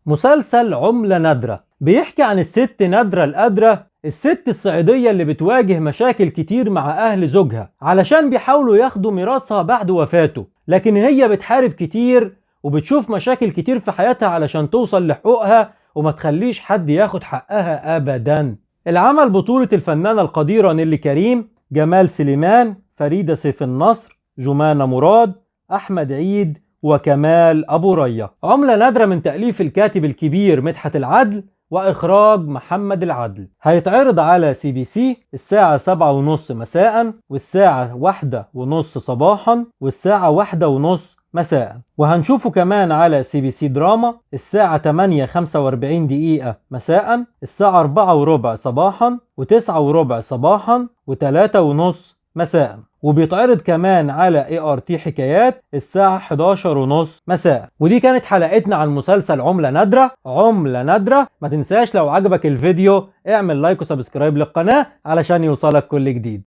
مسلسل عملة نادرة بيحكي عن الست نادرة القادرة، الست الصعيدية اللي بتواجه مشاكل كتير مع أهل زوجها علشان بيحاولوا ياخدوا ميراثها بعد وفاته، لكن هي بتحارب كتير وبتشوف مشاكل كتير في حياتها علشان توصل لحقوقها وما تخليش حد ياخد حقها أبدا. العمل بطولة الفنانة القديرة نيللي كريم، جمال سليمان، فريدة سيف النصر، جمانة مراد، أحمد عيد، وكمال أبو ريا. عملة نادرة من تأليف الكاتب الكبير مدحت العدل وإخراج محمد العدل. هيتعرض على CBC الساعة 7:30 مساء، والساعة 1:30 صباحا، والساعة 1:30 مساء. وهنشوفه كمان على CBC دراما الساعة 8:45 مساء، الساعة 4:15 صباحا، و9:15 صباحا، و3:30 مساء. وبيتعرض كمان على ART حكايات الساعة 11:30 مساء. ودي كانت حلقتنا عن مسلسل عملة نادرة. عملة نادرة. ما تنساش لو عجبك الفيديو اعمل لايك وسبسكرايب للقناة علشان يوصلك كل جديد.